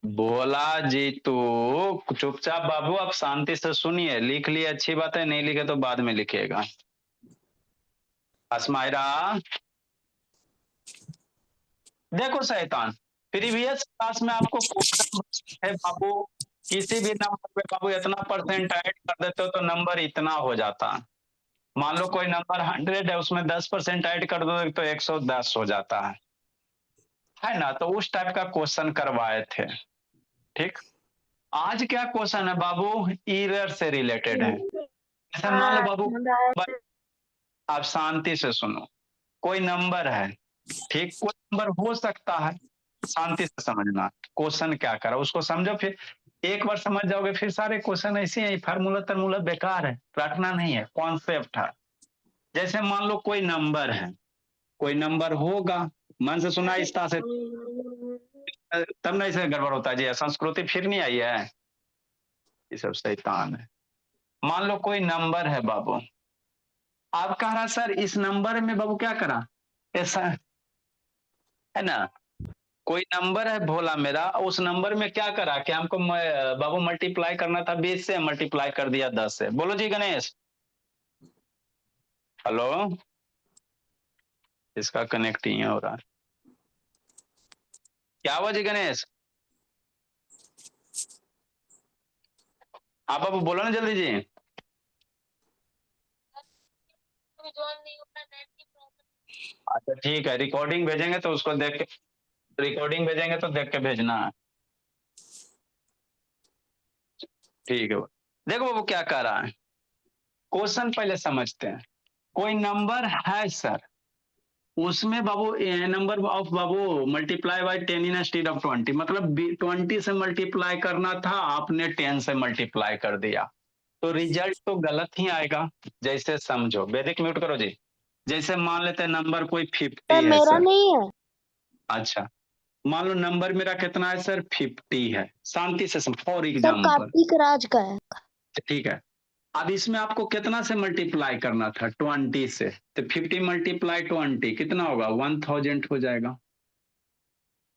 बोला जी तू चुपचाप बाबू आप शांति से सुनिए, लिख लिए अच्छी बात है, नहीं लिखे तो बाद में लिखिएगा। अस्माइरा, देखो शैतान, प्रीवियस क्लास में आपको क्वेश्चन है बाबू, किसी भी नंबर पे बाबू इतना परसेंट ऐड कर देते हो तो नंबर इतना हो जाता। मान लो कोई नंबर 100 है, उसमें 10% ऐड कर दो तो 110 हो जाता है ना। तो उस टाइप का क्वेश्चन करवाए थे। ठीक, आज क्या क्वेश्चन है बाबू, ईरर से रिलेटेड है। जैसे मान लो बाबू, आप शांति से सुनो, कोई नंबर है, ठीक, कोई नंबर हो सकता है, शांति से समझना क्वेश्चन क्या करा उसको समझो, फिर एक बार समझ जाओगे फिर सारे क्वेश्चन ऐसे ही, फार्मूला तरमूला बेकार है, रटना नहीं है, कॉन्सेप्ट है। जैसे मान लो कोई नंबर है, कोई नंबर होगा, मन से सुना इस तरह से, तब नहीं से गड़बड़ होता है जी, संस्कृति फिर नहीं आई है, ये सब शैतान है। मान लो कोई नंबर है बाबू, आप कह रहा सर इस नंबर में बाबू क्या करा, ऐसा है ना, कोई नंबर है भोला मेरा, उस नंबर में क्या करा कि हमको बाबू मल्टीप्लाई करना था 20 से, मल्टीप्लाई कर दिया 10 से। बोलो जी गणेश, हेलो, इसका कनेक्ट ही हो रहा है, क्या हुआ जी गणेश, आप बाबू बोलो ना जल्दी जी। अच्छा ठीक है, रिकॉर्डिंग भेजेंगे तो उसको देख के, रिकॉर्डिंग भेजेंगे तो देख के भेजना है। ठीक है, देखो बाबू क्या कह रहा है, क्वेश्चन पहले समझते हैं। कोई नंबर है सर, उसमें बाबू नंबर ऑफ बाबू multiply by 10 instead of 20, मतलब 20 से मल्टीप्लाई करना था, आपने 10 से मल्टीप्लाई कर दिया, तो रिजल्ट तो गलत ही आएगा। जैसे समझो, वैदिक म्यूट करो जी। जैसे मान लेते हैं नंबर कोई 50 है मेरा सर, नहीं है। अच्छा, मान लो नंबर मेरा कितना है सर, 50 है, शांति से फॉर सब एग्जाम्पल, कार्तिक राज का है। ठीक है। अब इसमें आपको कितना से मल्टीप्लाई करना था, 20 से, तो 50 मल्टीप्लाई 20 कितना होगा, 1000 हो जाएगा,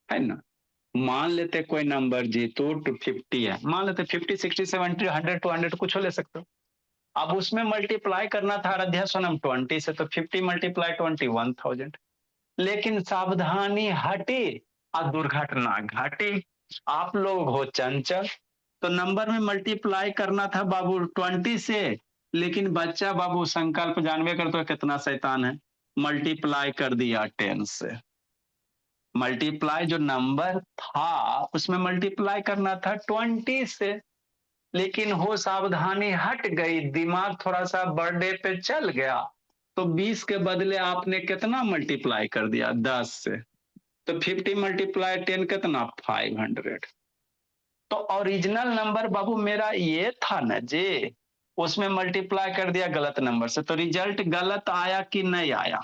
है ना। मान लेते कोई नंबर जी तो 250 है, मान लेते 50 60 70 100 200 कुछ हो ले सकते हो। अब उसमें मल्टीप्लाई करना था आराध्या सोनम 20 से, तो 50 मल्टीप्लाई 20 1000। लेकिन सावधानी हटी और दुर्घटना घटी, आप लोग हो चंचल, तो नंबर में मल्टीप्लाई करना था बाबू 20 से, लेकिन बच्चा बाबू संकल्प जानवे कर तो कितना शैतान है, मल्टीप्लाई कर दिया 10 से। मल्टीप्लाई जो नंबर था उसमें मल्टीप्लाई करना था 20 से, लेकिन हो सावधानी हट गई, दिमाग थोड़ा सा बर्थडे पे चल गया, तो 20 के बदले आपने कितना मल्टीप्लाई कर दिया, 10 से, तो 50 मल्टीप्लाई 10 कितना, 500। तो ओरिजिनल नंबर बाबू मेरा ये था ना जी, उसमें मल्टीप्लाई कर दिया गलत नंबर से, तो रिजल्ट गलत आया कि नहीं आया।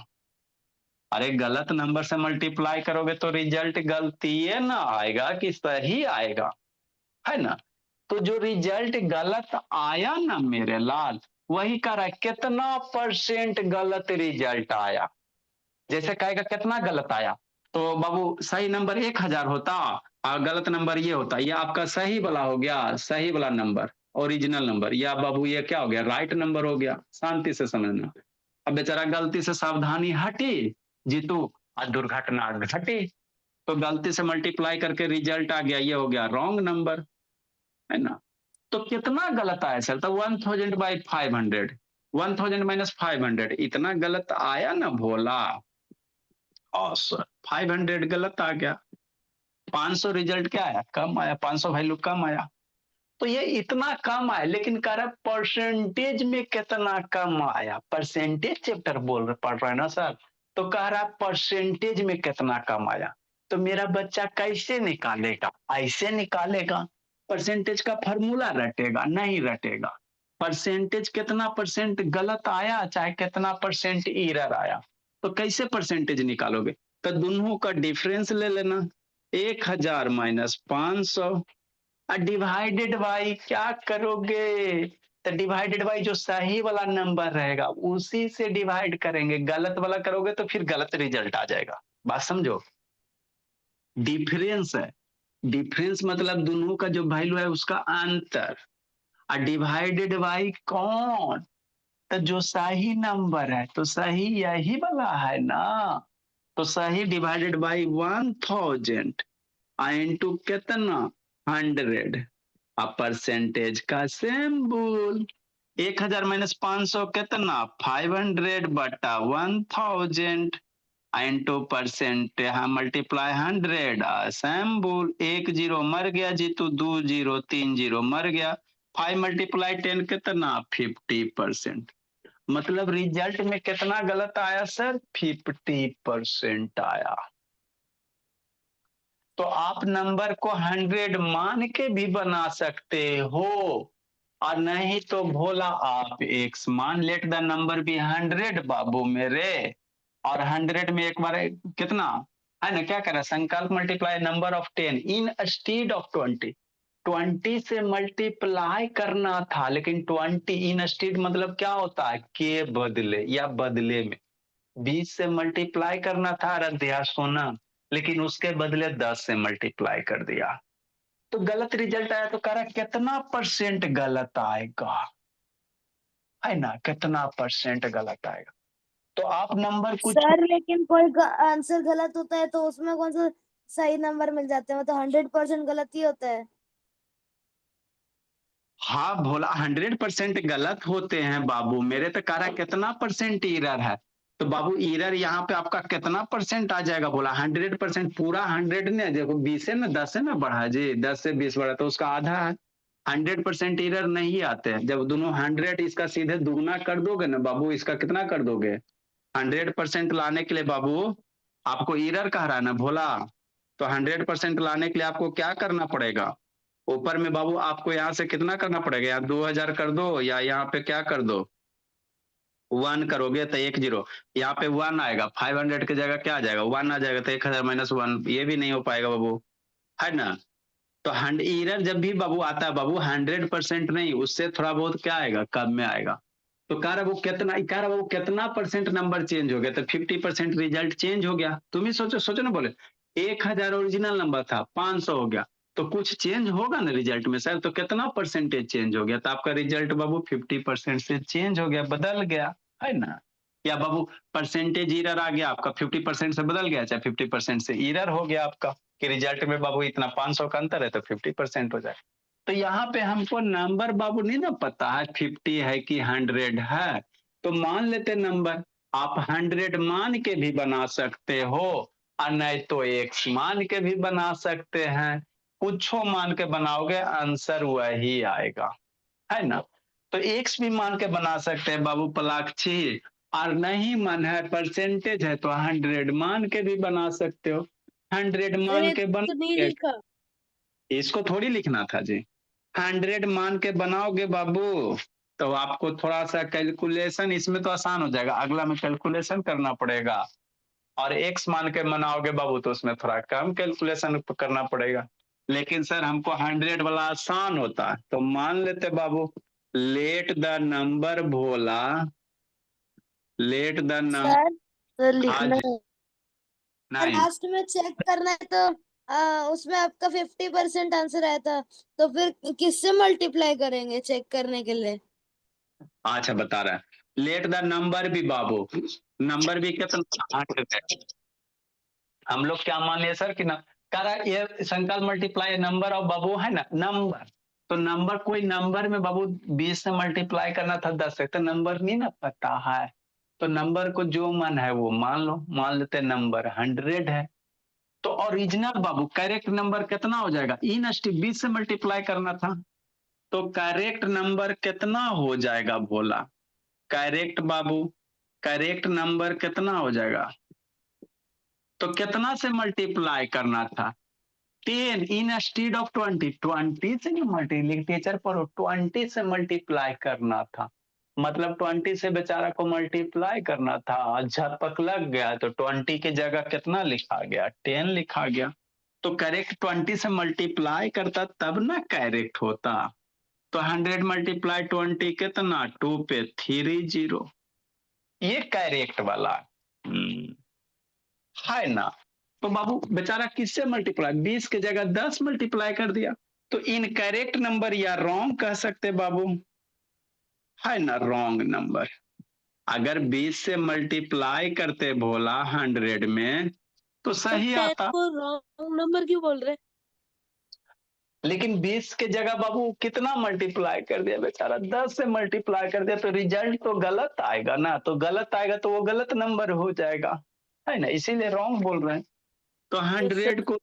अरे गलत नंबर से मल्टीप्लाई करोगे तो रिजल्ट गलती ना आएगा कि सही आएगा, है ना। तो जो रिजल्ट गलत आया ना मेरे लाल, वही कह रहा है कितना परसेंट गलत रिजल्ट आया। जैसे कहेगा कितना गलत आया, तो बाबू सही नंबर 1000 होता और गलत नंबर ये होता, ये आपका सही वाला हो गया, सही वाला नंबर, ओरिजिनल नंबर, या बाबू ये क्या हो गया, राइट नंबर हो गया। शांति से समझना। अब बेचारा गलती से सावधानी हटी जीतू, और दुर्घटना घटी, तो गलती से मल्टीप्लाई करके रिजल्ट आ गया, ये हो गया रॉन्ग नंबर, है ना। तो कितना गलत आया सर, तो 1000 बाई 500, 1000 माइनस 500, इतना गलत आया ना भोला, और सर 500 गलत आ गया, 500 रिजल्ट क्या आया, कम आया, 500 वैल्यू कम आया। तो ये इतना कम आया, लेकिन कह रहा परसेंटेज में कितना कम आया, परसेंटेज चैप्टर बोल रहे पढ़ रहे हैं ना सर, तो कह रहा परसेंटेज में कितना कम आया। तो मेरा बच्चा कैसे निकालेगा, ऐसे निकालेगा, परसेंटेज का फॉर्मूला रटेगा नहीं रटेगा, परसेंटेज कितना परसेंट गलत आया चाहे कितना परसेंट एरर आया, तो कैसे परसेंटेज निकालोगे, तो दोनों का डिफरेंस ले लेना, 1000 माइनस 500 डिवाइडेड बाई क्या करोगे, तो डिवाइडेड बाई जो सही वाला नंबर रहेगा उसी से डिवाइड करेंगे, गलत वाला करोगे तो फिर गलत रिजल्ट आ जाएगा। बात समझो, डिफरेंस है, डिफरेंस मतलब दोनों का जो वैल्यू है उसका अंतर, और डिवाइडेड बाई कौन, तो जो सही नंबर है, तो सही यही वाला है ना, तो सही डिवाइडेड बाई 1000 इनटू कितना 100, अब परसेंटेज का सिंबल 1000 माइनस 500 कितना 500 बटा 1000 into percent multiply 100 symbol, 1 zero मर गया जी, तो 2 जीरो 3 जीरो मर गया, 5 मल्टीप्लाई 10 कितना 50%। मतलब रिजल्ट में कितना गलत आया सर, 50% आया। तो आप नंबर को 100 मान के भी बना सकते हो, और नहीं तो भोला आप एक्स मान, लेट द नंबर भी 100 बाबू मेरे, और 100 में एक बार कितना है ना, क्या करें, संकल्प multiply number of 10 in stead of 20, 20 से मल्टीप्लाई करना था, लेकिन 20 इन स्टीड मतलब क्या होता है, के बदले या बदले में 20 से मल्टीप्लाई करना था आराध्या सोना, लेकिन उसके बदले 10 से मल्टीप्लाई कर दिया, तो गलत रिजल्ट आया। तो कह रहा कितना परसेंट गलत आएगा, है ना, कितना परसेंट गलत आएगा। तो आप नंबर कुछ सर लेकिन कोई आंसर गलत होता है तो उसमें कौन सा सही नंबर मिल जाते हैं, मतलब 100% गलत ही होता है। हाँ भोला 100% गलत होते हैं बाबू मेरे, तो कह रहा कितना परसेंट एरर है, तो बाबू एरर यहाँ पे आपका कितना परसेंट आ जाएगा, बोला 100%, पूरा 100 ने, देखो 20 है ना 10 है ना बढ़ा जी, 10 से 20 बढ़ा तो उसका आधा है, 100% एरर नहीं आते हैं, जब दोनों 100 इसका सीधे दुगना कर दोगे ना बाबू, इसका कितना कर दोगे 100% लाने के लिए बाबू, आपको एरर कह रहा है ना भोला, तो 100% लाने के लिए आपको क्या करना पड़ेगा, ऊपर में बाबू आपको यहाँ से कितना करना पड़ेगा, यहाँ 2000 कर दो, या यहाँ पे क्या कर दो 1 करोगे तो 1 जीरो, यहाँ पे 1 आएगा, 500 की जगह क्या आ जाएगा 1 आ जाएगा, तो 1000 माइनस 1, ये भी नहीं हो पाएगा बाबू, है ना। तो एरर जब भी बाबू आता है बाबू 100% नहीं, उससे थोड़ा बहुत क्या आएगा कम में आएगा, तो कह रहा वो कितना, कह रहा वो कितना परसेंट नंबर चेंज हो गया, तो 50% रिजल्ट चेंज हो गया। तुम ही सोचो सोचो ना, बोले 1000 ओरिजिनल नंबर था 500 हो गया, तो कुछ चेंज होगा ना रिजल्ट में सर, तो कितना परसेंटेज चेंज हो गया, तो आपका रिजल्ट बाबू 50% से चेंज हो गया, बदल गया, है ना। या बाबू परसेंटेज एरर आ गया आपका, 50% से बदल गया, चाहे 50% से एरर हो गया आपका, कि रिजल्ट में बाबू इतना 500 का अंतर है तो 50% हो जाए। तो यहाँ पे हमको नंबर बाबू नहीं ना पता है 50 है कि 100 है, तो मान लेते नंबर, आप 100 मान के भी बना सकते हो, और नहीं तो एक्स मान के भी बना सकते हैं, कुछ मान के बनाओगे आंसर वही आएगा, है ना। तो एक्स भी मान के बना सकते हैं बाबू पलाक्षी, और नहीं मन है परसेंटेज है तो 100 मान के भी बना सकते हो, 100 मान मैंने के तो नहीं बना, लिखा। इसको थोड़ी लिखना था जी, 100 मान के बनाओगे बाबू, तो आपको थोड़ा सा कैलकुलेशन इसमें तो आसान हो जाएगा, अगला में कैलकुलेशन करना पड़ेगा, और एक्स मान के बनाओगे बाबू तो उसमें थोड़ा कम कैलकुलेशन करना पड़ेगा। लेकिन सर हमको 100 वाला आसान होता है, तो मान लेते बाबू, let the number Bhola, let the number, sir तो हाँ लिखना जी, है, नहीं, लास्ट में चेक करना है तो उसमें आपका 50% आंसर आया था, तो फिर किससे मल्टीप्लाई करेंगे चेक करने के लिए। अच्छा बता रहा है, लेट द नंबर भी बाबू, नंबर भी कितना 100, हम लोग क्या मान लिए सर कि ना, कह रहा है ये संकल्प मल्टीप्लाई नंबर ऑफ बाबू है ना नंबर, तो नंबर कोई नंबर में बाबू 20 से मल्टीप्लाई करना था 10 से, तो नंबर नहीं ना पता है, तो नंबर को जो मन है वो मान लो, मान लेते नंबर 100 है, तो ओरिजिनल बाबू करेक्ट नंबर कितना हो जाएगा, इन 20 से मल्टीप्लाई करना था, तो करेक्ट नंबर कितना हो जाएगा बोला, करेक्ट बाबू, करेक्ट नंबर कितना हो जाएगा, तो कितना से मल्टीप्लाई करना था 10 इन स्टीड ऑफ 20, 20 से नहीं मल्टी लिटरेचर पर 20 से मल्टीप्लाई करना था, मतलब 20 से बेचारा को मल्टीप्लाई करना था, झपक लग गया तो 20 की जगह कितना लिखा गया 10 लिखा गया, तो करेक्ट 20 से मल्टीप्लाई करता तब ना करेक्ट होता, तो 100 मल्टीप्लाई 20 कितना 2 पे 30, ये करेक्ट वाला, है ना। तो बाबू बेचारा किससे मल्टीप्लाई, 20 की जगह 10 मल्टीप्लाई कर दिया, तो इनकरेक्ट नंबर या रॉन्ग कह सकते बाबू, है ना, रॉन्ग नंबर। अगर 20 से मल्टीप्लाई करते भोला 100 में तो सर सही 10 आता, को रॉन्ग नंबर क्यों बोल रहे? लेकिन 20 के जगह बाबू कितना मल्टीप्लाई कर दिया बेचारा, 10 से मल्टीप्लाई कर दिया, तो रिजल्ट तो गलत आएगा ना, तो गलत आएगा तो वो गलत नंबर हो जाएगा, है ना, इसीलिए रॉन्ग बोल रहे हैं। तो 100 को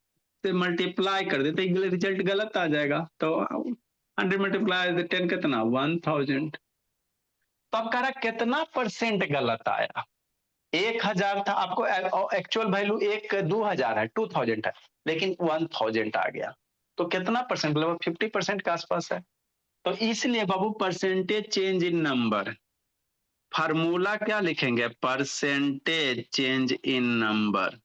से मल्टीप्लाई कर देते रिजल्ट गलत आ जाएगा, तो 100 मल्टीप्लाई 10 कितना 1000। तो अब कह रहा कितना परसेंट गलत आया, 1000 था, आपको एक्चुअल वैल्यू 2000 है, 2000 है, लेकिन 1000 आ गया, तो कितना परसेंट, लगभग 50% के आसपास है। तो इसलिए बाबू percentage change in number, formula क्या लिखेंगे, परसेंटेज चेंज इन नंबर,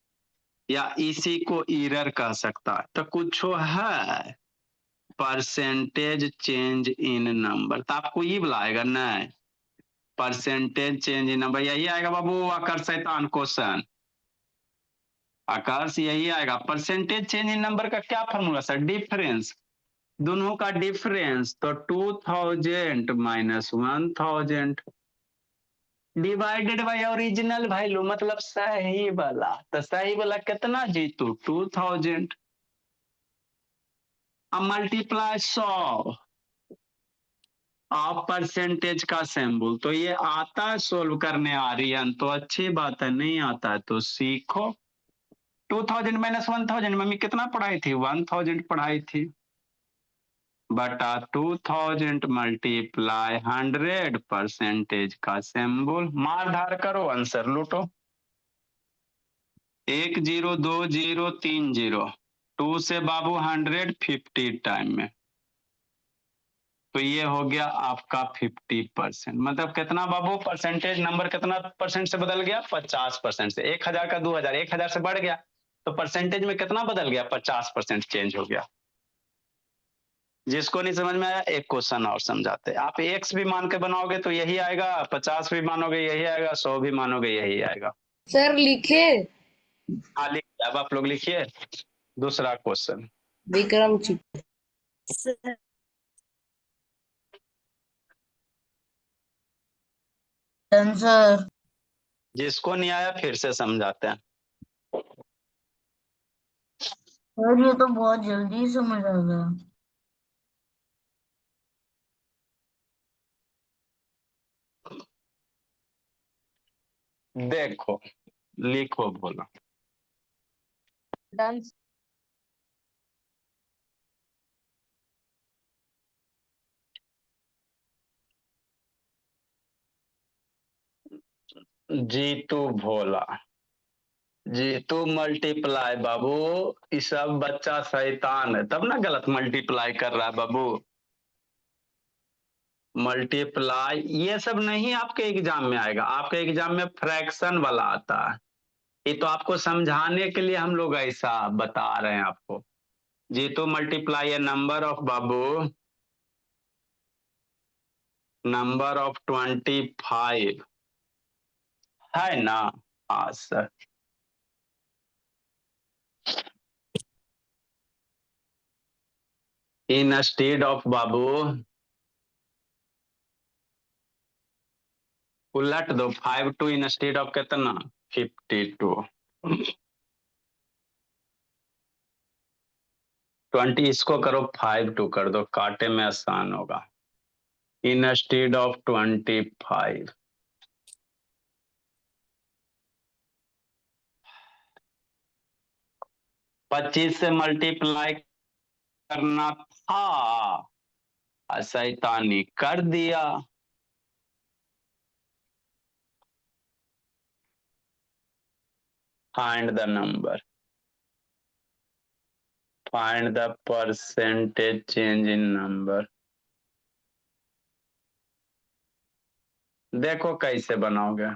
या इसी को एरर कह सकता है, तो कुछ है परसेंटेज चेंज इन नंबर, तो आपको ये बुलाएगा नहीं, परसेंटेज चेंज इन नंबर यही आएगा बाबू, आकर शैतान क्वेश्चन आकाश यही आएगा। परसेंटेज चेंज इन नंबर का क्या फॉर्मूला सर, डिफरेंस, दोनों का डिफरेंस, तो 2000 minus 1000 divided by original value, मतलब सही वाला, तो सही वाला कितना जीतू 2000, अब मल्टीप्लाई 100 ऑफ परसेंटेज का सिंबल, तो ये आता है सोल्व करने आर्यन, तो अच्छी बात है, नहीं आता है तो सीखो। 2000 माइनस 1000 मम्मी कितना पढ़ाई थी, 1000 पढ़ाई थी, बटा 2000 मल्टीप्लाई 100 परसेंटेज का सिंबल, मार धार करो आंसर लूटो, 1 0 2 0 3 0, 2 से बाबू 150 टाइम में, तो ये हो गया आपका 50%, मतलब कितना बाबू परसेंटेज नंबर कितना परसेंट से बदल गया, 50% से, 1000 का 2000, 1000 से बढ़ गया, तो परसेंटेज में कितना बदल गया, 50% चेंज हो गया। जिसको नहीं समझ में आया एक क्वेश्चन और समझाते हैं, आप एक्स भी मान के बनाओगे तो यही आएगा, 50 भी मानोगे यही आएगा, 100 भी मानोगे यही आएगा। सर लिखे। हाँ लिखिए, अब आप लोग लिखिए दूसरा क्वेश्चन। विक्रम सर। जिसको नहीं आया फिर से समझाते हैं। सर ये तो बहुत जल्दी समझ आ गया। देखो लिखो बोला, डन। जीतू भोला, जीतू मल्टीप्लाई बाबू, ये सब बच्चा शैतान है तब ना गलत मल्टीप्लाई कर रहा है बाबू, मल्टीप्लाई ये सब नहीं आपके एग्जाम में आएगा, आपके एग्जाम में फ्रैक्शन वाला आता है, ये तो आपको समझाने के लिए हम लोग ऐसा बता रहे हैं आपको। जीतू मल्टीप्लाई है number of Babu, number of 25, है ना, हाँ सर, इन स्टेड ऑफ बाबू, उलट दो 52 इन स्टेड ऑफ कितना 52, 20 इसको करो 52 कर दो, काटे में आसान होगा, इन स्टेड ऑफ 25, 25 से मल्टीप्लाई करना था, शैतानी कर दिया, find the number, find the percentage change in number, देखो कैसे बनाओगे।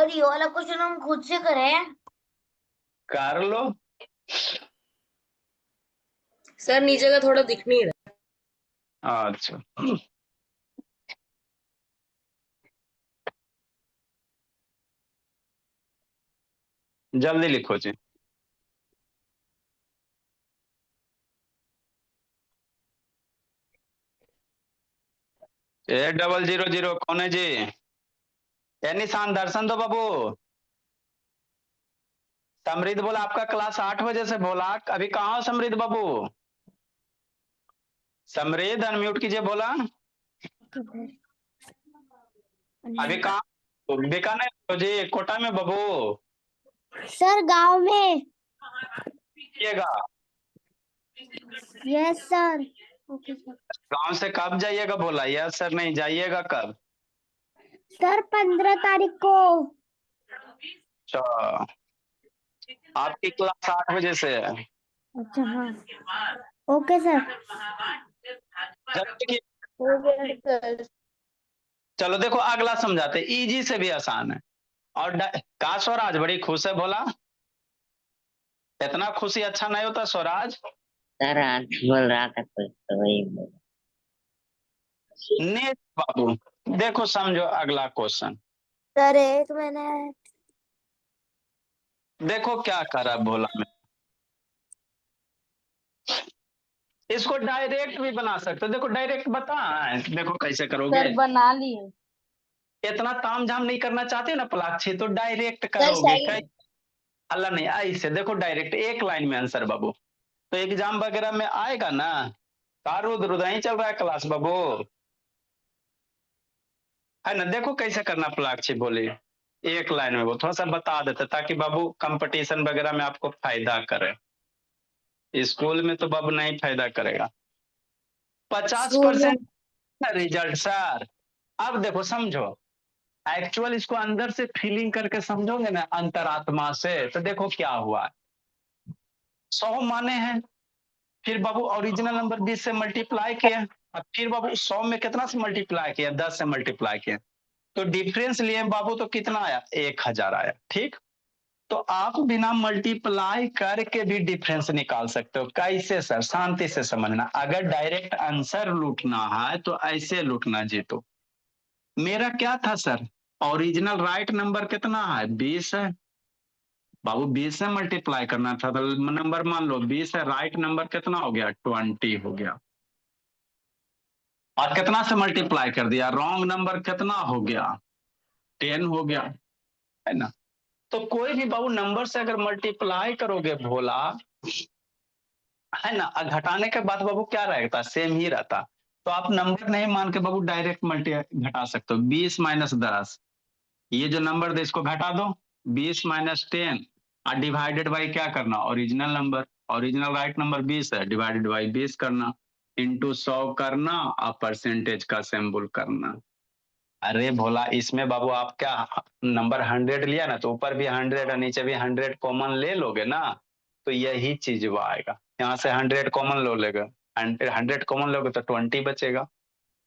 सर ये वाला क्वेश्चन हम खुद से करें? कर लो। सर नीचे का थोड़ा दिख नहीं रहा। अच्छा, जल्दी लिखो जी। 8000 कौन है जी? ए निशान दर्शन दो बाबू। समृद्ध बोला आपका क्लास 8 बजे से बोला, अभी कहाँ हो समृद्ध बाबू? समृद्ध अनम्यूट कीजिए, बोला अभी कहाँ? बीकानेर हो जी, कोटा में बाबू? सर गांव में। जाइएगा यस सर। Okay sir. गांव से कब जाइएगा? बोला यस सर, नहीं जाइएगा कब? सर 15 तारीख को। अच्छा, आपकी क्लास 8 बजे से है। अच्छा हाँ। Okay sir. जल्दी की- हो गया सर। चलो देखो अगला समझाते, इजी से भी आसान है। और का स्वराज बड़ी खुश है बोला? इतना खुशी अच्छा नहीं होता स्वराज। सर आज बोल रहा था कुछ तो वही बोला। ने बाबू देखो समझो अगला क्वेश्चन। Sir 1 minute. देखो क्या करा भोला में, इसको डायरेक्ट भी बना सकते हो। देखो डायरेक्ट बता, देखो कैसे करोगे। सर बना लिए। इतना ताम झाम नहीं करना चाहते ना पलाक्षी, तो डायरेक्ट करोगे। कई अल्लाह नहीं, ऐसे देखो डायरेक्ट एक लाइन में आंसर बाबू। तो एग्जाम वगैरह में आएगा ना, रुद्र रुद्र ही चल रहा है क्लास बाबू, है ना? देखो कैसे करना पलाक्षी बोली, एक लाइन में वो थोड़ा सा बता देते ताकि बाबू कंपटीशन वगैरह में आपको फायदा करे। स्कूल में तो बाबू नहीं फायदा करेगा। 50% रिजल्ट सर। अब देखो समझो, एक्चुअल इसको अंदर से फीलिंग करके समझोगे ना अंतरात्मा से, तो देखो क्या हुआ। 100 माने हैं, फिर बाबू ओरिजिनल नंबर 20 से मल्टीप्लाई किया, अब फिर बाबू 100 में कितना से मल्टीप्लाई किया? 10 से मल्टीप्लाई किया, तो डिफरेंस लिए बाबू तो कितना आया? 1000 आया। ठीक, तो आप बिना मल्टीप्लाई करके भी डिफरेंस निकाल सकते हो। कैसे सर? शांति से समझना, अगर डायरेक्ट आंसर लूटना है तो ऐसे लूटना जीतो। मेरा क्या था सर, ओरिजिनल राइट नंबर कितना है? 20 है बाबू, 20 से मल्टीप्लाई करना था, तो नंबर मान लो 20 है, राइट नंबर कितना हो गया? 20 हो गया। और कितना से मल्टीप्लाई कर दिया? रॉन्ग नंबर कितना हो गया? 10 हो गया, है ना? तो कोई भी बाबू नंबर से अगर मल्टीप्लाई करोगे भोला, है ना, घटाने के बाद बाबू क्या रहता? सेम ही रहता। तो आप नंबर नहीं मान के बाबू डायरेक्ट मल्टी घटा सकते हो। 20 माइनस 10, ये जो नंबर दे इसको घटा दो, 20 माइनस 10, और डिवाइडेड बाई क्या करना? Original number, original right number 20 है, डिवाइडेड बाई 20 करना, इंटू 100 करना, और परसेंटेज का सिंबल करना। अरे भोला इसमें बाबू आप क्या नंबर 100 लिया ना, तो ऊपर भी 100 और नीचे भी 100 कॉमन ले लोगे ना, तो यही चीज वो आएगा। यहाँ से 100 कॉमन लो लेगा, 100 कॉमन लोगे तो 20 बचेगा,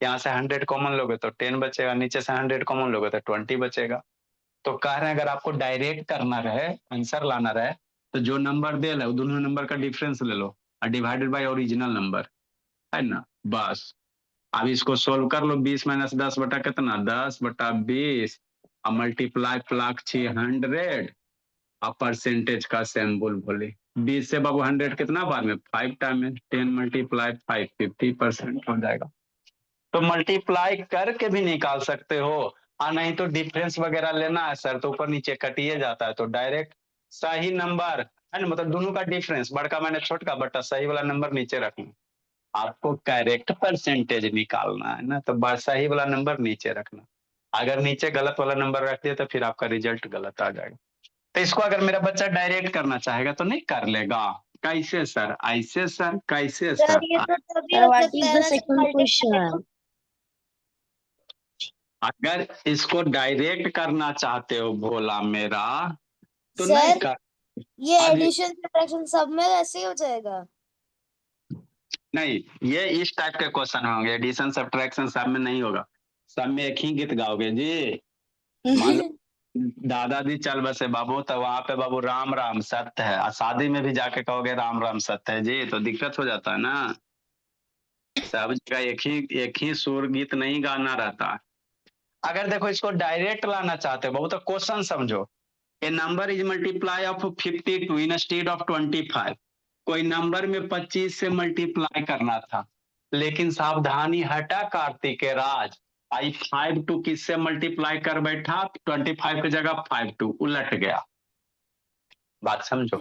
यहाँ से 100 कॉमन लोगे तो 10 बचेगा, नीचे से 100 कॉमन लोगे तो 20 बचेगा। तो कह रहे हैं अगर आपको डायरेक्ट करना रहे, आंसर लाना रहे, तो जो नंबर दे रहे दोनों नंबर का डिफरेंस ले लो और डिवाइडेड बाय ओरिजिनल नंबर, है ना? बस अब इसको सोल्व कर लो। 20 माइनस 10 बटा कितना? 10 बटा 20, और मल्टीप्लाई प्लाक 100 और परसेंटेज का सिंबल बोले। 20 से बाबू 100 कितना बार में? 5 टाइम में। 10 मल्टीप्लाई 5, 50% हो जाएगा। तो मल्टीप्लाई करके भी निकाल सकते हो, और नहीं तो डिफरेंस वगैरह लेना है सर तो ऊपर नीचे कटिए जाता है, तो डायरेक्ट सही नंबर, है ना, मतलब दोनों का डिफरेंस बड़का माइनस छोटका बटा सही वाला नंबर नीचे रखना। आपको करेक्ट परसेंटेज निकालना है ना, तो सही वाला नंबर नीचे रखना। अगर नीचे गलत वाला नंबर रख दिया तो फिर आपका रिजल्ट गलत आ जाएगा। तो इसको अगर मेरा बच्चा डायरेक्ट करना चाहेगा तो नहीं कर लेगा। कैसे सर? ऐसे सर, कैसे सर सर? ये तो तभी सर हो व्हाट सकता इज है द ना जब सेकंड मल्टीप्लाई क्वेश्चन? अगर इसको डायरेक्ट करना चाहते हो भोला मेरा, तो नहीं सर कर। ये अभी एडिशन सब्ट्रैक्शन सब में ऐसे ही हो जाएगा। नहीं, ये इस टाइप के क्वेश्चन होंगे, एडिशन सब्ट्रैक्शन सब में नहीं होगा। सब में एक ही गीत गाओगे जी। मान लो दादाजी चल बसे बाबू, तो वहां पे बाबू राम राम सत्य है, और शादी में भी जाके कहोगे राम राम सत्य है जी, तो दिक्कत हो जाता है ना। सब जगह एक ही सुर गीत नहीं गाना रहता। अगर देखो इसको डायरेक्ट लाना चाहते हो बाबू, तो क्वेश्चन समझो। A number is multiply of 52 instead of 25। कोई नंबर में 25 से मल्टीप्लाई करना था, लेकिन सावधानी हटा कार्तिक के राज। आई 52 किससे मल्टीप्लाई कर बैठा, 25 की जगह 52 उलट गया। बात समझो,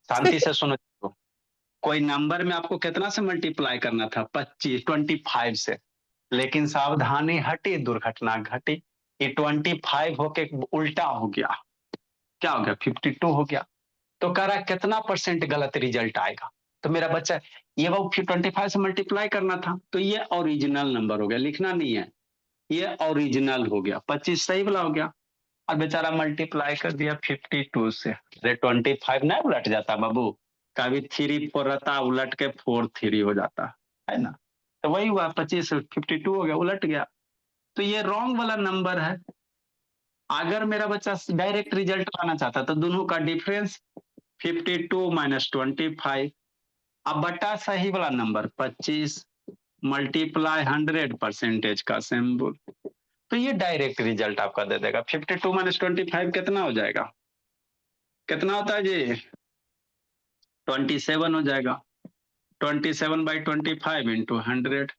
शांति से सुनो। कोई नंबर में आपको कितना से मल्टीप्लाई करना था, 25 से, लेकिन सावधानी हटी, दुर्घटना घटी। ये 25 होके उल्टा हो गया, क्या हो गया, 52 हो गया। तो कह रहा कितना परसेंट गलत रिजल्ट आएगा। तो मेरा बच्चा ये वो 25 से मल्टीप्लाई करना था, तो ये ओरिजिनल नंबर हो गया, लिखना नहीं है, ये ओरिजिनल हो गया, 25 सही वाला हो गया। और बेचारा मल्टीप्लाई कर दिया 52 से। अरे 25 ना उलट जाता बाबू, कभी 3 4 रहता, उलट के 4 3 हो जाता है ना। तो वही हुआ, 25 से 52 हो गया, उलट गया। तो ये रॉन्ग वाला नंबर है। अगर मेरा बच्चा डायरेक्ट रिजल्ट लाना चाहता तो दोनों का डिफरेंस 52 माइनस 25, अब बटा सही वाला नंबर 25 मल्टीप्लाई 100 परसेंटेज का सिंबल। तो ये डायरेक्ट रिजल्ट आपका दे देगा। 52 माइनस 25 कितना हो जाएगा, कितना होता है जी, 27 हो जाएगा। 27/25 इंटू 100।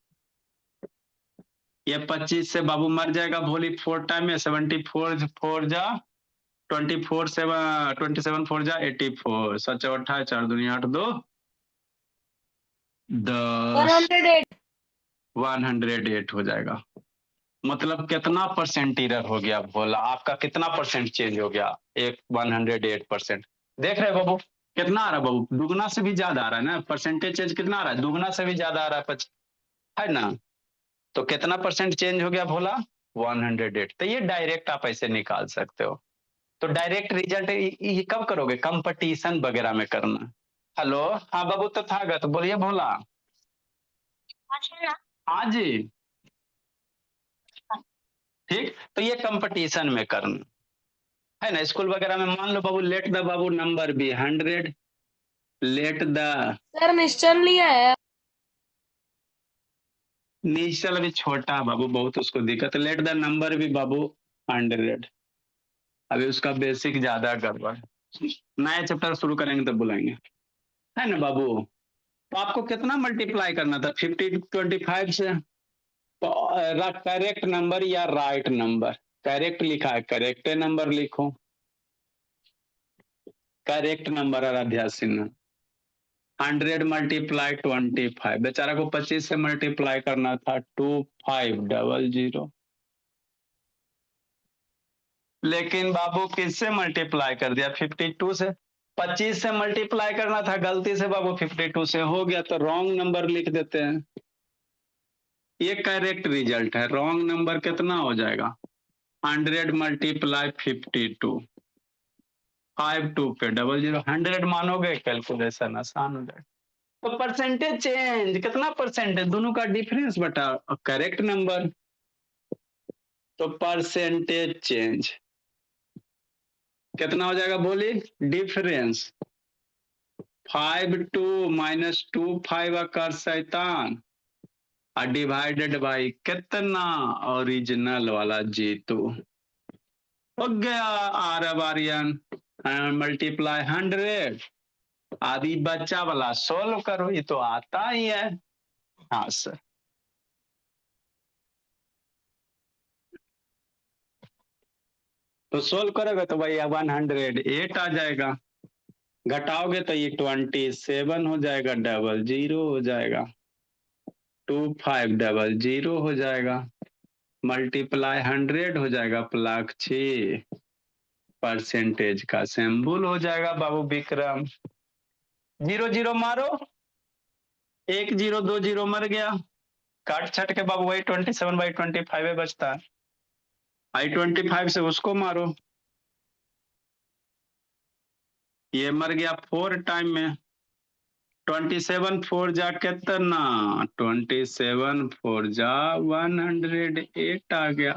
ये 25 से बाबू मर जाएगा भोली 4 टाइम में, 74 4 जा 24 7 27 4 जा 84, 7 28 4 दूनी 8 2 10 108। 108 हो जाएगा। मतलब कितना परसेंट एरर हो गया भोला, आपका कितना परसेंट चेंज हो गया, एक 108%। देख रहे बाबू कितना आ रहा है बाबू, दुगना से भी ज्यादा आ रहा है ना, परसेंटेज चेंज कितना आ रहा है, दुगना से भी ज्यादा आ रहा है ना। तो कितना परसेंट चेंज हो गया भोला, 108। तो ये डायरेक्ट आप ऐसे निकाल सकते हो। तो डायरेक्ट रिजल्ट ये कब करोगे, कंपटीशन वगैरह में करना। हेलो, हाँ बाबू तथागत बोलिए भोला। हाँ जी, ठीक। तो ये कंपटीशन में करना है ना, स्कूल वगैरह में मान लो बाबू, लेट द बाबू number be 100, let the sir Nishchal नहीं आया। निश्चल अभी छोटा बाबू, बहुत उसको दिक्कत, लेट द नंबर भी बाबू 100, अभी उसका बेसिक ज्यादा गड़बड़। नया चैप्टर शुरू करेंगे तब बुलाएंगे, है ना बाबू। तो आपको कितना मल्टीप्लाई करना था, 50 25 से। तो करेक्ट नंबर या राइट नंबर, करेक्ट लिखा है करेक्ट नंबर लिखो, correct number Aradhya Sinha. 100 multiply 25, बेचारा को 25 से मल्टीप्लाई करना था, 2500। लेकिन बाबू किससे मल्टीप्लाई कर दिया, 52 से। 25 से मल्टीप्लाई करना था, गलती से बाबू 52 से हो गया, तो रॉन्ग नंबर लिख देते हैं। ये करेक्ट रिजल्ट है, रॉन्ग नंबर कितना हो जाएगा, 100 मल्टीप्लाई 52, 52 पे 00, 100 मानोगे, कैलकुलेशन आसान हो जाएगा। तो परसेंटेज चेंज कितना परसेंट है, दोनों का डिफरेंस बटा करेक्ट नंबर, तो परसेंटेज चेंज कितना हो जाएगा बोली, डिफरेंस 52 माइनस 25 कर शैतान, और डिवाइडेड बाई कितना, ओरिजिनल वाला जीतू। हो गया आरब आर्यन, मल्टीप्लाई 100, आदि बच्चा वाला सोल्व करो, ये तो आता ही है। हाँ सर, तो सोल्व करोगे तो भाई 108 आ जाएगा, घटाओगे तो ये 27 हो जाएगा, 00 हो जाएगा, 2500 हो जाएगा, मल्टीप्लाई 100 हो जाएगा, प्लस 6 परसेंटेज का सिंबल हो जाएगा बाबू विक्रम। 00 मारो, 1 0 2 0 मर गया, काट छट के बाबू वही 27/25 बचता है, I25 से उसको मारो, ये मर गया 4 टाइम में, 27 4 जा कितना, 27 4 जा 108 आ गया।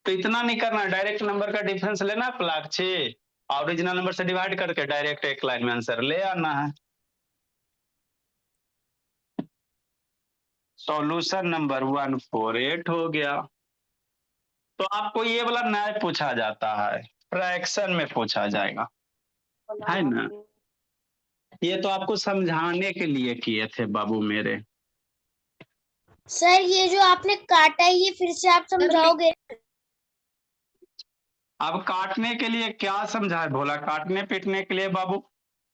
तो इतना नहीं करना, डायरेक्ट नंबर का डिफरेंस लेना, प्लग 6 ओरिजिनल नंबर से डिवाइड करके डायरेक्ट एक लाइन में आंसर ले आना है। सॉल्यूशन नंबर 148 हो गया। तो आपको ये वाला नहीं पूछा जाता है, फ्रैक्शन में पूछा जाएगा, है ना। ये तो आपको समझाने के लिए किए थे बाबू मेरे। सर ये जो आपने काटा है ये फिर से आप समझाओगे? अब काटने के लिए क्या समझाए भोला, काटने पीटने के लिए बाबू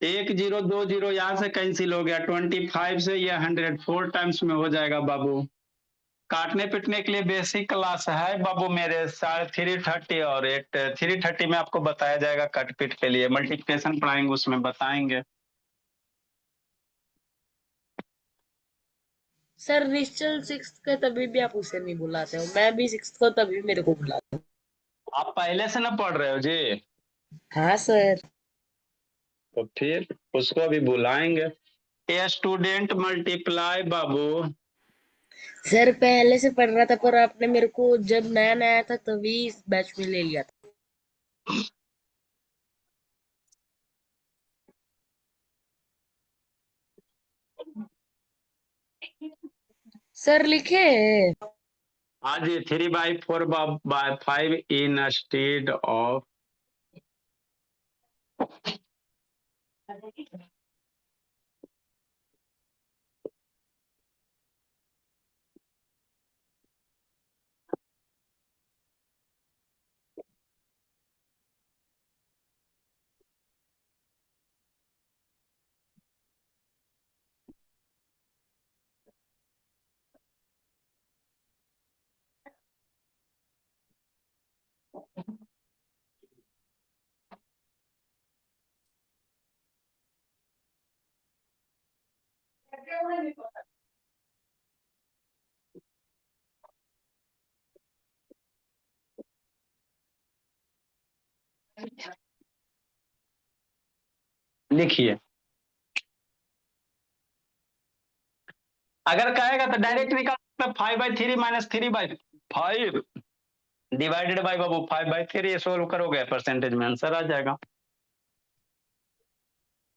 1 0 2 0 यहाँ से कैंसिल हो गया, 25 से ये 104 टाइम्स में हो जाएगा बाबू। काटने पीटने के लिए बेसिक क्लास है बाबू मेरे, 330 और 330 में आपको बताया जाएगा कट पीट के लिए, मल्टीप्लिकेशन पढ़ाएंगे उसमें बताएंगे। सर निश्चल 6th के तभी भी आप उसे नहीं बुलाते हो, मैं भी 6th को तभी मेरे को बुलाते हो। आप पहले से ना पढ़ रहे हो जी, हाँ सर। तो फिर उसको भी बुलाएंगे। A student multiply Babu, sir पहले से पढ़ रहा था पर आपने मेरे को जब नया नया था तभी इस बैच में ले लिया था। सर लिखे हाँ जी 3/4/5 इन स्टेड ऑफ, लिखिए। अगर कहेगा तो डायरेक्ट निकाल सकते, 5/3 minus 3/5 divided by Babu 5/3, solve करोगे परसेंटेज में आंसर आ जाएगा।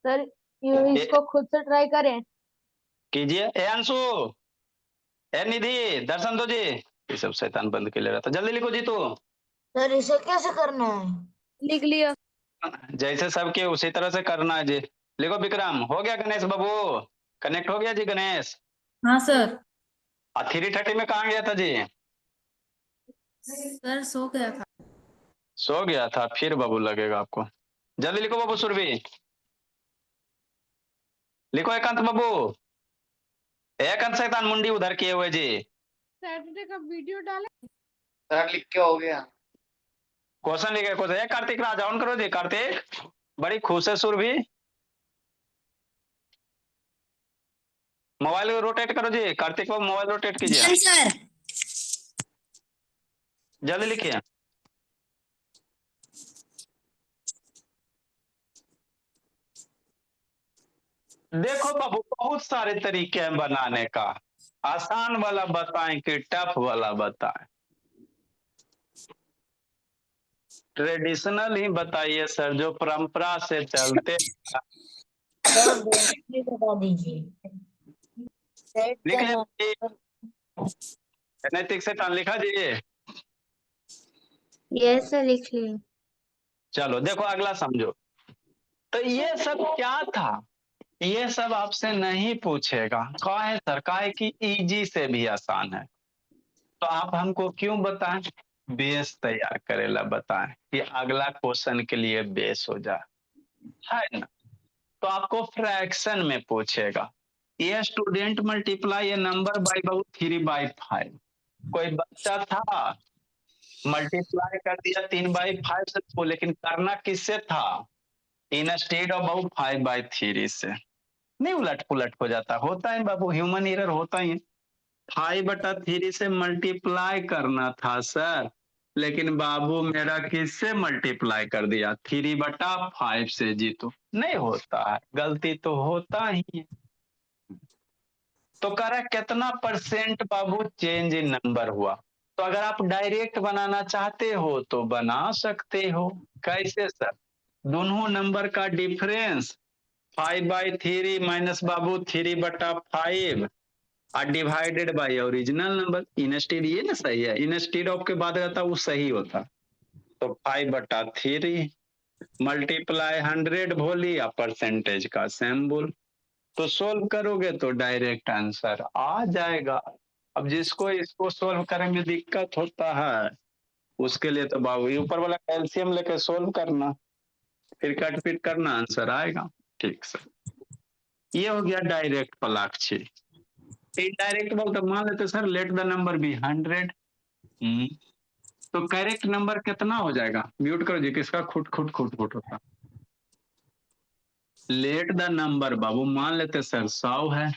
सर इसको खुद से ट्राई करें? कीजिए। ए अंशु, ए निधि, दर्शन दो जी, ये सब शैतान बंद के ले रहा था, जल्दी लिखो जी तू। सर इसे कैसे करना है? लिख लिया। जैसे सबके उसी तरह से करना है जी। लिखो विक्रम, हो गया गणेश बाबू, कनेक्ट हो गया जी गणेश? हाँ सर। 330 में कहाँ गया था जी? सर सो गया था। सो गया था, फिर बाबू लगेगा आपको। जल्दी लिखो बाबू सुरभि, लिखो एकांत बाबू, एकांत शैतान मुंडी उधर किए हुए जी। सैटरडे का वीडियो डाले सर लिख के हो गया। क्वेश्चन लिखे, क्वेश्चन कार्तिक राज ऑन करो जी, कार्तिक बड़ी खुश है सुरभि, मोबाइल रोटेट करो जी, कार्तिक को मोबाइल रोटेट कीजिए, सर। जल्दी लिखिए। देखो बाबू बहुत सारे तरीके हैं बनाने का, आसान वाला बताएं कि टफ वाला बताएं? ट्रेडिशनल ही बताइए सर, जो परंपरा से चलते। सर बेसिक बता दीजिए। लिख लिया नैतिक से टान लिखा जी। ये सर लिख लिया। चलो देखो अगला समझो, तो ये सब क्या था, ये सब आपसे नहीं पूछेगा, कहा है सर, कहा है कि इजी से भी आसान है, तो आप हमको क्यों बताएं, बेस तैयार करेला बताएं कि अगला क्वेश्चन के लिए बेस हो जाए, है ना। तो आपको फ्रैक्शन में पूछेगा, ये स्टूडेंट मल्टीप्लाई ये नंबर बाई बाबू 3/5, कोई बच्चा था मल्टीप्लाई कर दिया 3/5 से, तो लेकिन करना किससे था, इंस्टेड ऑफ बाबू 5/3 से, नहीं उलट पुलट हो जाता, होता है बाबू, ह्यूमन एरर होता ही है। 5/3 से मल्टीप्लाई करना था सर, लेकिन बाबू मेरा किससे मल्टीप्लाई कर दिया, 3/5 से जी, तो नहीं होता है, गलती तो होता ही है। तो कह रहा कितना percent Babu change in number हुआ, तो अगर आप डायरेक्ट बनाना चाहते हो तो बना सकते हो। कैसे सर? दोनों नंबर का डिफरेंस 5/3 माइनस बाबू 3/5 और divided by original number. Instead ये ना सही है, इनस्टेड ऑफ के बाद रहता वो सही होता। तो 5/3 मल्टीप्लाई 100 बोली या परसेंटेज का सिंबल। तो सोल्व करोगे तो डायरेक्ट आंसर आ जाएगा। अब जिसको इसको सोल्व करने में दिक्कत होता है उसके लिए तो बाबू ये ऊपर वाला कैल्शियम लेके सोल्व करना, फिर कट पिट करना, आंसर आएगा। ठीक सर, ये हो गया डायरेक्ट पलाक्षी। इनडायरेक्ट बोल तो मान लेते sir let the number be 100। तो करेक्ट नंबर कितना हो जाएगा? म्यूट करो जी, किसका खुट खुट खुट खुट होता। लेट द नंबर बाबू मान लेते सर 100 है।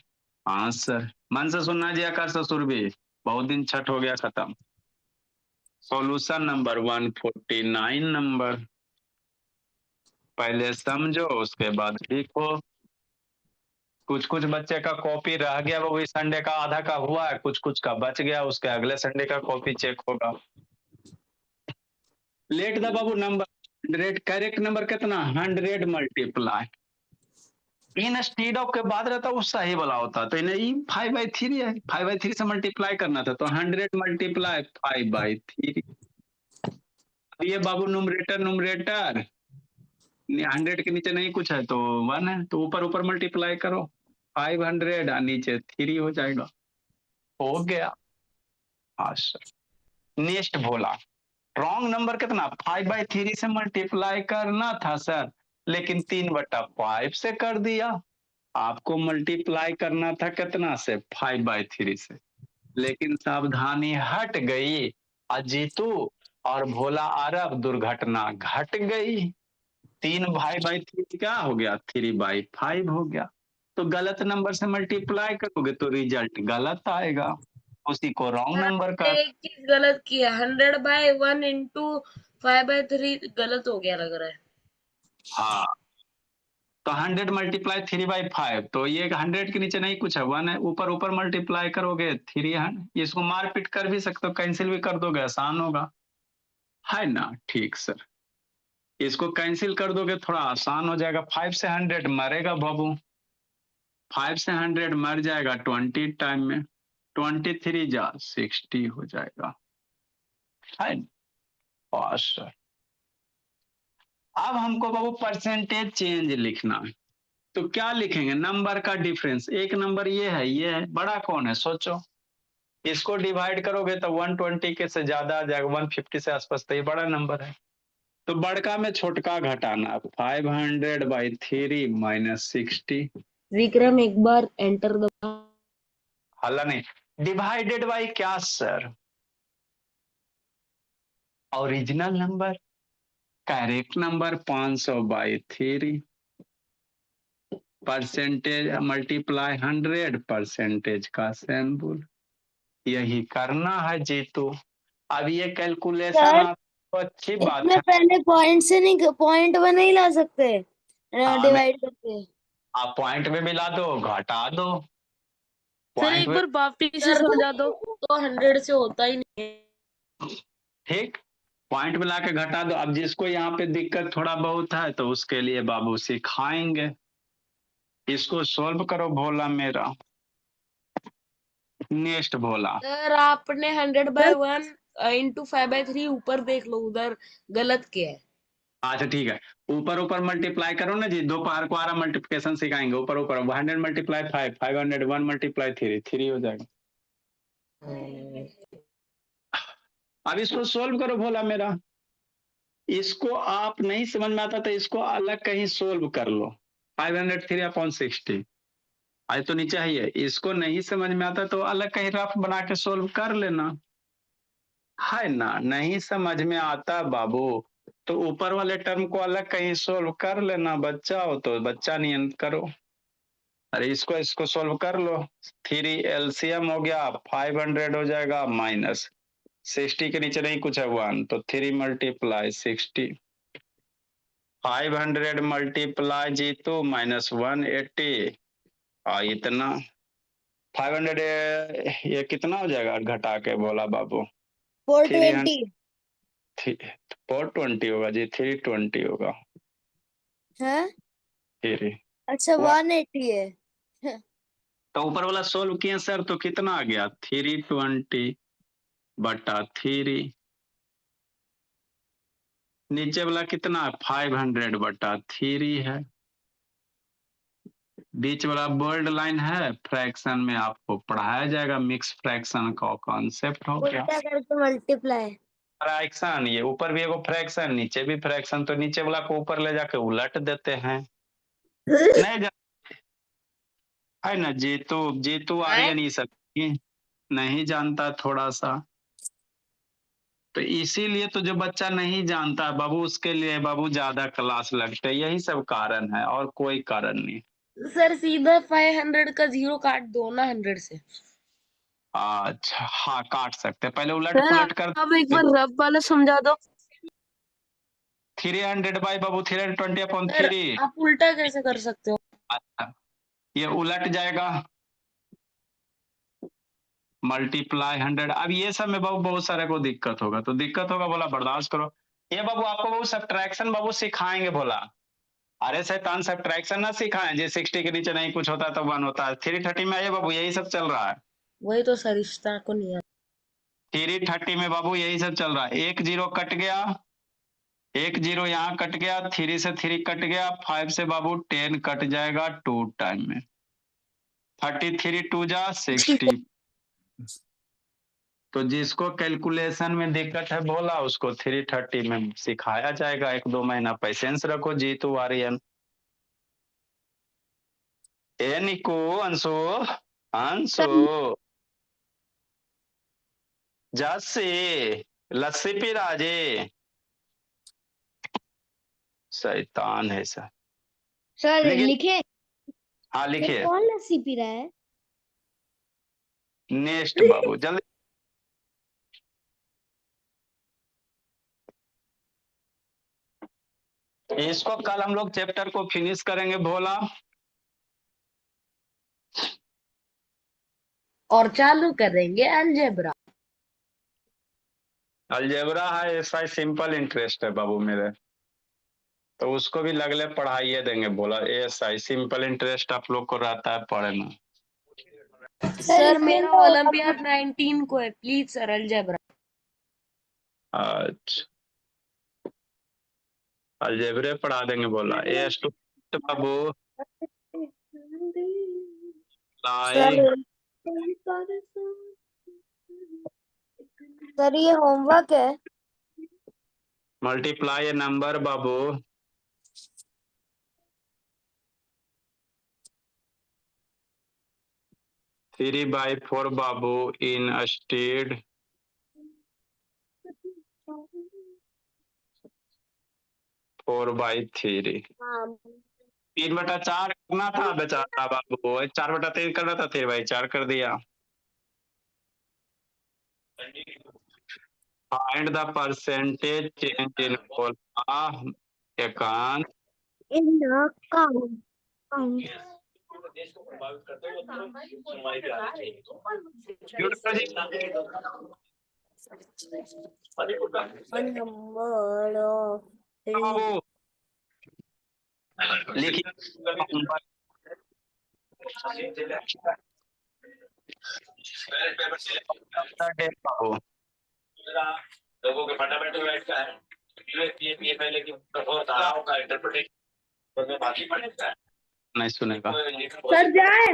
हाँ सर, मन से सुनना जी आकाश ससुर भी, बहुत दिन छठ हो गया खत्म। सॉल्यूशन नंबर 149 नंबर, पहले समझो उसके बाद लिखो। कुछ कुछ बच्चे का कॉपी रह गया वो इस संडे का आधा का हुआ है, कुछ कुछ का बच गया, उसके अगले संडे का कॉपी चेक होगा। लेट द बाबू नंबर 100, करेक्ट नंबर कितना? 100 मल्टीप्लाई इन स्टीड ऑफ के बाद रहता वो सही वाला होता। तो इन्हें 5/3 है, 5/3 से मल्टीप्लाई करना था, तो 100 मल्टीप्लाई 5/3। ये बाबू नुमरेटर नुमरेटर 100 के नीचे नहीं कुछ है तो 1 है, तो ऊपर ऊपर मल्टीप्लाई करो 500 और नीचे 3 हो जाएगा। हो गया। हाँ सर। नेक्स्ट बोला रॉन्ग नंबर कितना? 5/3 से मल्टीप्लाई करना था सर, लेकिन 3/5 से कर दिया। आपको मल्टीप्लाई करना था कितना से? 5/3 से, लेकिन सावधानी हट गई। अजीतू और भोला अरब दुर्घटना घट गई। 3/3 क्या हो गया? 3/5 हो गया। तो गलत नंबर से मल्टीप्लाई करोगे तो रिजल्ट गलत आएगा, उसी को रॉन्ग नंबर का। एक चीज गलत की है, 100/1 इंटू 5/3 गलत हो गया लग रहा है। हाँ, तो 100 मल्टीप्लाई 3/5, तो ये 100 के नीचे नहीं कुछ है, 1 है, ऊपर ऊपर मल्टीप्लाई करोगे 300। इसको मारपीट कर भी सकते हो, कैंसिल भी कर दोगे, आसान होगा, है ना? ठीक सर, इसको कैंसिल कर दोगे थोड़ा आसान हो जाएगा। 5 से 100 मरेगा बाबू, 5 से 100 मर जाएगा 20 टाइम में, 23 जा 60 हो जाएगा, है ना? पास सर। अब हमको बाबू परसेंटेज चेंज लिखना है, तो क्या लिखेंगे? नंबर का डिफरेंस, एक नंबर ये है, बड़ा कौन है सोचो। इसको डिवाइड करोगे तो 120 के से ज्यादा आ जाएगा, 150 से आसपास, तो ये बड़ा नंबर है। तो बड़का में छोटका घटाना, 500/3 माइनस 60। विक्रम एक बार एंटर दबा। हल्ला नहीं, डिवाइडेड बाई क्या sir? Original number, correct number 500/3, percentage multiply 100, percentage का सिंबल। यही करना है जीतू। अब ये कैलकुलेशन सर, आप तो अच्छी बात इसमें है। पहले पॉइंट से नहीं, पॉइंट में नहीं ला सकते हाँ, डिवाइड करके? आप पॉइंट में मिला दो, घटा दो सर पॉइंट एक में। बार वापिस से समझा दो, तो 100 से होता ही नहीं है। ठीक, पॉइंट मिला के घटा दो। अब जिसको यहाँ पे दिक्कत थोड़ा बहुत है तो उसके लिए बाबू सिखाएंगे। इसको सोल्व करो भोला मेरा। नेक्स्ट भोला, सर आपने 100/1 इंटू 5/3 ऊपर देख लो, उधर गलत किया है। अच्छा ठीक है, ऊपर ऊपर मल्टीप्लाई करो ना जी, दोपहर को आ रहा मल्टीप्लिकेशन सिखाएंगे। ऊपर ऊपर 100 मल्टीप्लाई 5, 500, 1 मल्टीप्लाई 3, 3 हो जाएगा। अब इसको सोल्व करो भोला मेरा। इसको आप नहीं समझ में आता तो इसको अलग कहीं सोल्व कर लो। 503/60 आज तो नीचे ही है, इसको नहीं समझ में आता तो अलग कहीं रफ बना के सोल्व कर लेना, है ना? नहीं समझ में आता बाबू तो ऊपर वाले टर्म को अलग कहीं सोल्व कर लेना, बच्चा हो तो बच्चा नियन करो। अरे इसको सोल्व कर लो, 3 एलसीएम हो गया, 500 हो जाएगा माइनस 60 के नीचे नहीं कुछ है 1, तो 3 मल्टीप्लाई 60, 500 मल्टीप्लाई जीतू माइनस 180 और इतना 500 ये कितना हो जाएगा घटा के बोला बाबू? 420 420 होगा जी, 320 होगा। है। थ्री अच्छा 180 है। तो ऊपर वाला सोल्व किए सर तो कितना आ गया? 320 बटा 3। नीचे वाला कितना है? 500 बटा 3 है। बीच वाला बोल्ड लाइन है, फ्रैक्शन में आपको पढ़ाया जाएगा, मिक्स फ्रैक्शन का कॉन्सेप्ट हो गया। उल्टा करके मल्टीप्लाई। फ्रैक्शन, ये ऊपर भी एगो फ्रैक्शन नीचे भी फ्रैक्शन, तो नीचे वाला को ऊपर ले जाके उलट देते हैं। नहीं जा है ना, जीतू आ रही है नहीं सकती, नहीं जानता थोड़ा सा, तो इसीलिए तो जो बच्चा नहीं जानता है बाबू, उसके लिए बाबू ज्यादा क्लास लगते हैं, यही सब कारण है और कोई कारण नहीं। सर सीधा 500 का 0 काट दो ना 100 से। अच्छा हाँ, काट सकते हैं। पहले उलट सर पुलट कर आप एक बार रब वाला समझा दो। 300 बाई बाबू 320 अपॉन सर 3। आप उल्टा कैसे कर सकते हो? अच्छा, ये उलट जाएगा, मल्टीप्लाई 100। अब ये सब में बाबू बहुत सारे को दिक्कत होगा, तो दिक्कत होगा बोला बर्दाश्त करो। ये बाबू आपको बाबू सब्ट्रैक्शन बाबू सिखाएंगे बोला। अरे शैतान, सब्ट्रैक्शन ना सिखाएं, जे 60 के नीचे नहीं कुछ होता तो 1 होता है। 330 में आइए बाबू, यही सब चल रहा है। वही तो सर, रिश्ता को नहीं आता। 330 में बाबू यही सब चल रहा है। 1 0 कट गया, 1 0 यहाँ कट गया, 3 से 3 कट गया, 5 से बाबू 10 कट जाएगा 2 टाइम में। 33 2 जा 60। तो जिसको कैलकुलेशन में दिक्कत है बोला, उसको 330 में सिखाया जाएगा। 1-2 महीना पेशेंस रखो जीतू आर्यन। ए निको, अंशु, अंशु, जस्सी, लस्सी पी राजे। शैतान है सर। सर लिखिए। लिखे। हाँ सर लिखिए। कौन लस्सी पी रहा है? नेक्स्ट बाबू जल्दी। इसको कल हम लोग चैप्टर को फिनिश करेंगे भोला। और चालू करेंगे अलजेब्रा। अलजेब्रा है, ऐसा सिंपल इंटरेस्ट है बाबू मेरे, तो उसको भी लगले पढ़ाइए देंगे बोला। ऐसा सिंपल इंटरेस्ट आप लोग को रहता है पढ़ना। सर मेरा ओलंपियाड 19 को है, प्लीज सर अलजेब्रा। अच्छा, अलजेब्रे पढ़ा देंगे बोला। ए स्टूडेंट बाबू लाई। सर ये होमवर्क है। मल्टीप्लाई ए नंबर बाबू। थ्री बाई 4 बाबू इन स्टेड 4/3। 3/4 करना था बेचारा बाबू, 4/3 करना था, 3/4 कर दिया। Find the percentage change in Ekansh in count बाबू लिखिए। बाबू लोगों के फंडामेंटल राइट का है, ये पहले की कठोर धाराओं का इंटरप्रिटेशन में बाकी पड़ेगा। नहीं सुनेगा सर जाए।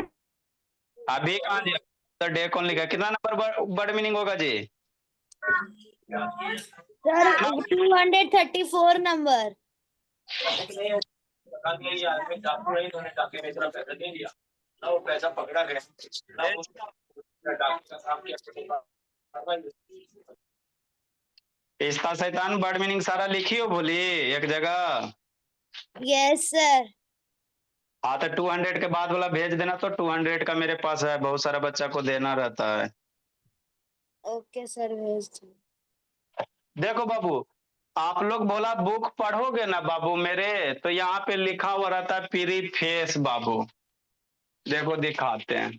अभी कहाँ जी? तो डे कौन लिखा? कितना नंबर वर्ड मीनिंग होगा जी? Sir 234 number. वो पैसा पकड़ा गया, इसका शैतान वर्ड मीनिंग सारा लिखियो बोली एक जगह। Yes sir. हाँ तो 200 के बाद वाला भेज देना, तो 200 का मेरे पास है, बहुत सारा बच्चा को देना रहता है। ओके सर भेज दो। देखो बाबू, आप लोग बोला बुक पढ़ोगे ना बाबू मेरे, तो यहाँ पे लिखा हुआ रहता है प्रीफेस बाबू। देखो दिखाते हैं,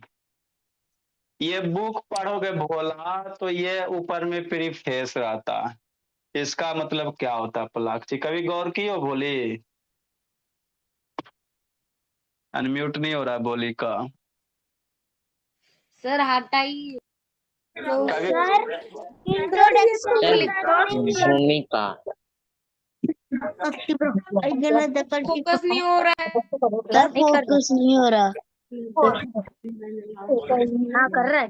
ये बुक पढ़ोगे भोला तो ये ऊपर में प्रीफेस रहता है, इसका मतलब क्या होता है पलाक्षी, कभी गौर की हो भोली? अनम्यूट नहीं हो रहा भोली का। सर हटाइए। कभी भूमिका फोकस नहीं हो रहा है। सर फोकस नहीं हो रहा। हाँ कर रहा है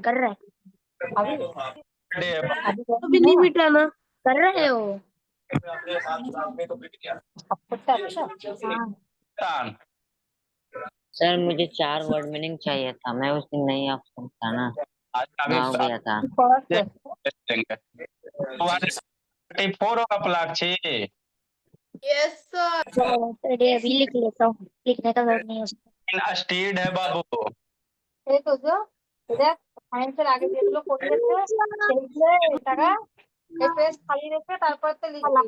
तो भी नहीं मिटाना। कर रहे हो। अपने साथ आदमी को पीट गया। सर मुझे 4 वर्ड मीनिंग चाहिए था, मैं उस दिन नहीं ऑप्शन था ना, आज ना हो गया था। तुम्हारे 34 होगा पलाक्षी। Yes sir. अभी लिख लेता हूँ, लिखने का जरूरत नहीं है। स्टीड है बाबू। সায়েন্সের আগে যেগুলো করে রেখে সেইগুলো টাকা এই পেজ খালি রেখে তারপর তো লিখবি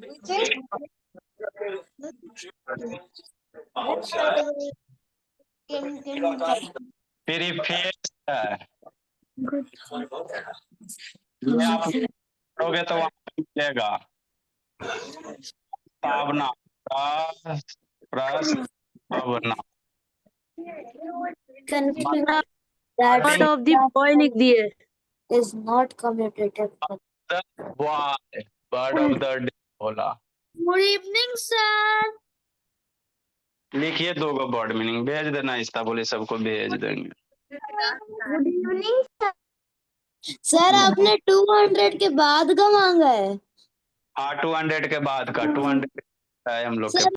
নিচে प्रीफेस है, ये आप पढ़ोगे तो वहां पे मिलेगा प्रस्तावना, प्रस्तावना। Part of the boy लिख दिए। is not commutative. Bird of the day बोला। Good evening, sir. लिखिए 2 गो वर्ड मीनिंग भेज देना, इस्ता बोले सबको भेज देंगे। Good evening, sir. सर आपने 200 के बाद का मांगा है। हाँ 200 के बाद का 200 है हम लोग के।